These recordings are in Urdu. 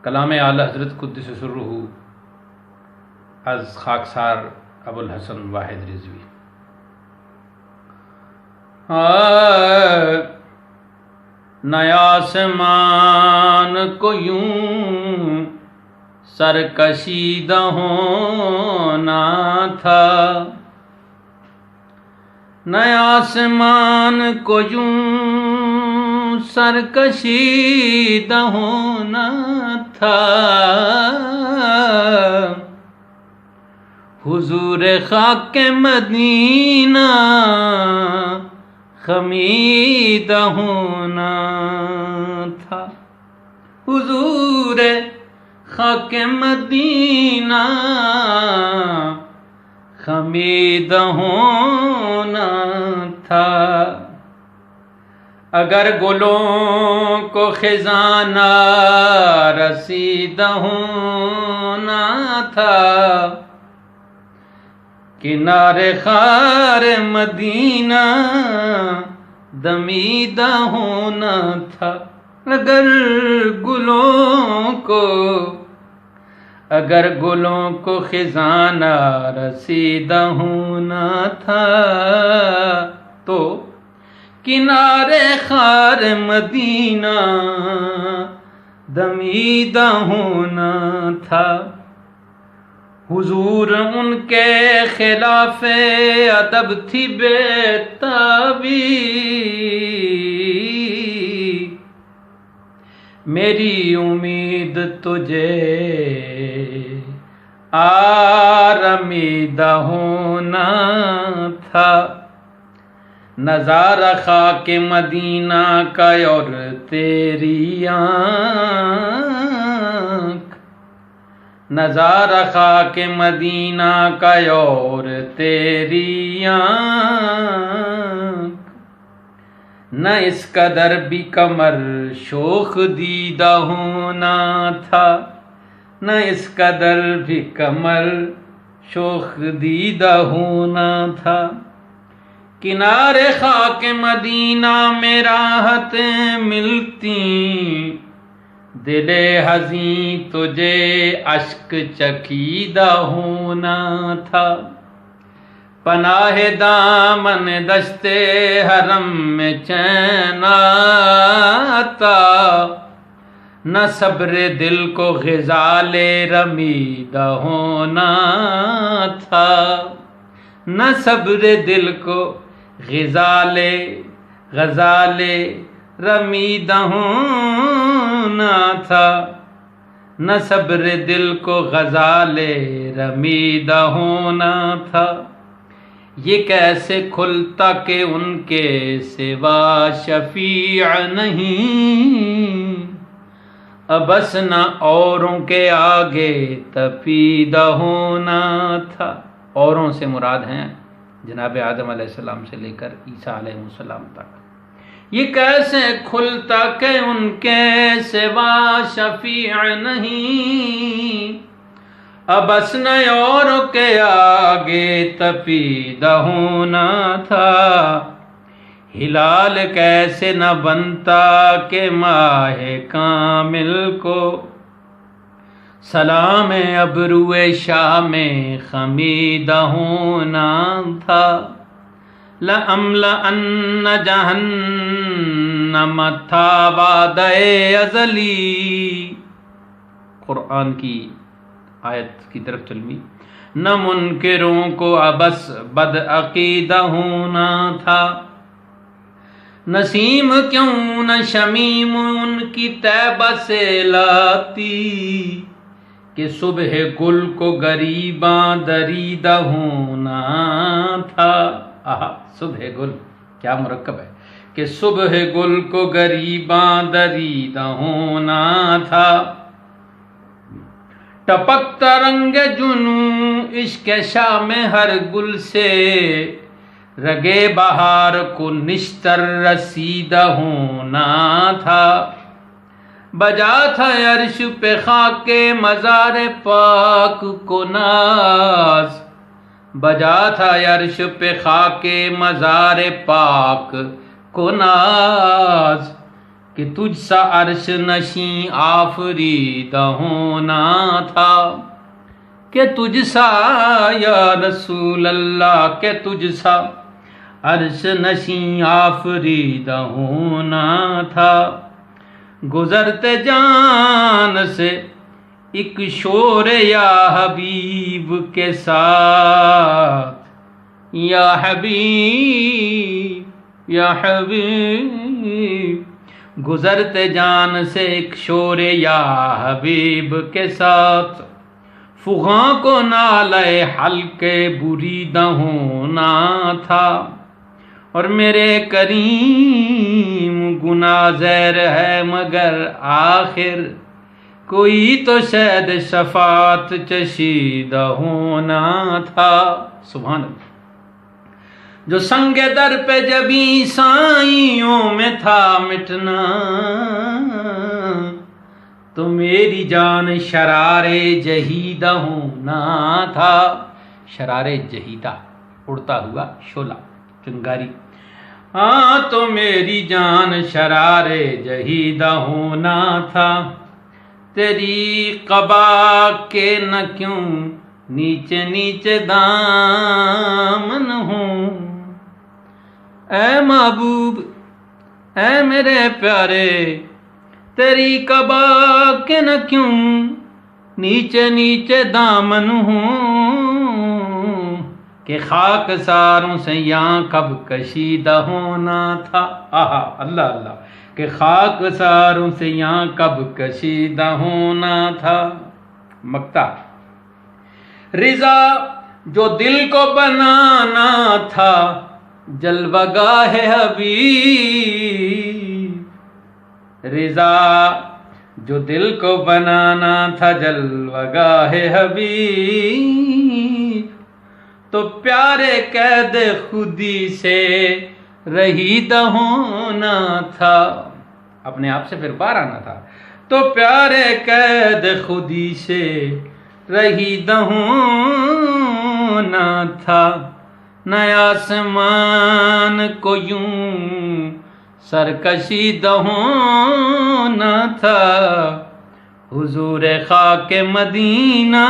کلام اعلی حضرت قدس سرہ از خاکسار ابوالحسن واحد رضوی. نیا آسمان کو یوں سرکشیدہ ہونا تھا، نیا آسمان کو یوں سرکشیدہ ہونا تھا، حضور خاک مدینہ خمیدہ ہونا تھا، حضور خاک مدینہ خمیدہ ہونا تھا. اگر گلوں کو خزانہ رسیدہ ہونا تھا، کنارے خار مدینہ دمیدہ ہونا تھا. اگر گلوں کو خزانہ رسیدہ ہونا تھا تو کنارے خار مدینہ دمیدہ ہونا تھا. حضور ان کے خلاف ادب تھی بے تابی، میری امید تجھے آرمیدہ ہونا تھا. نظارہ خاک مدینہ کا اور تیری آنکھ، نظارہ خاک مدینہ کا اور تیری آنکھ، نہ اس قدر بھی کمر شوخ دیدہ ہونا تھا، نہ اس قدر بھی کمر شوخ دیدہ ہونا تھا. کنارے خاک مدینہ میں راحت ملتی، دل حزین تجھے اشک چکیدہ ہونا تھا. پناہ دامن دشت حرم میں چین آتا، نہ صبر دل کو غزال رمیدہ ہونا تھا، نہ صبر دل کو غزال رمیدہ ہونا تھا، نہ صبر دل کو غزال رمیدہ ہونا تھا. یہ کیسے کھلتا کہ ان کے سوا شفیع نہیں، ابس نہ اوروں کے آگے تپیدہ ہونا تھا. اوروں سے مراد ہیں جناب آدم علیہ السلام سے لے کر عیسیٰ علیہ السلام تک. یہ کیسے کھلتا کہ ان کے سوا شفیع نہیں، ابس نہ اوروں کے آگے تپیدہ ہونا تھا. ہلال کیسے نہ بنتا کہ ماہ کامل کو سلام ابرو شاہ میں خمیدہ ہونا تھا. لَأَمْلَأَنَّ جَهَنَّمَ تھا وعدہ ازلی، قرآن کی آیت کی طرف چلوی. نہ منکروں کو ابس بد عقیدہ ہونا تھا، نسیم کیوں نہ شمیم ان کی طیبہ سے لاتی، کہ صبح گل کو گریباں دریدہ ہونا تھا. صبح گل کیا مرکب ہے کہ صبح گل کو گریباں دریدہ ہونا تھا. ٹپکتا رنگ جنوں عشق شاہ میں ہر گل سے، رگے بہار کو نشتر رسیدہ ہونا تھا. بجا تھا عرش پہ خاک مزار پاک کو ناز، بجا تھا عرش پہ خاک مزار پاک کو ناز کہ تجھ سا عرش نشیں آفریدہ ہونا تھا، کہ تجھ سا یا رسول اللہ، کہ تجھ سا عرش نشیں آفریدہ ہونا تھا۔ گزرتے جان سے ایک شور یا حبیب کے ساتھ، یا حبیب یا حبیب، گزرتے جان سے ایک شور یا حبیب کے ساتھ، فغاں کو نالے حلقے بریدہ ہونا تھا، اور میرے کریم گناہ زیر ہے مگر آخر کوئی تو شاید شفاعت چشیدہ ہونا تھا۔ سبحان اللہ۔ جو سنگ در پہ جبیں سائیوں میں تھا مٹنا، تو میری جان شرار جہیدہ ہونا تھا۔ شرار جہیدہ، اڑتا ہوا شعلہ، چنگاری۔ ہاں تو میری جان شرار جہیدہ ہونا تھا، تیری قبا کے نہ کیوں نیچے نیچے دامن ہوں، اے محبوب اے میرے پیارے، تیری قبا کے نہ کیوں نیچے نیچے دامن ہوں، کہ خاک ساروں سے یہاں کب کشیدہ ہونا تھا۔ آہا اللہ اللہ، کہ خاک ساروں سے یہاں کب کشیدہ ہونا تھا۔ مقطع۔ رضا جو دل کو بنانا تھا جلوہ گاہ حبیب، رضا جو دل کو بنانا تھا جلوہ گاہ حبیب، تو پیارے قید خودی سے رہیدہ ہونا تھا، اپنے آپ سے پھر باہر آنا تھا، تو پیارے قید خودی سے رہیدہ ہونا تھا، نیا آسمان کو یوں سرکشیدہ ہونا تھا، حضور خاک مدینہ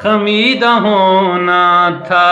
خمیدہ ہونا تھا۔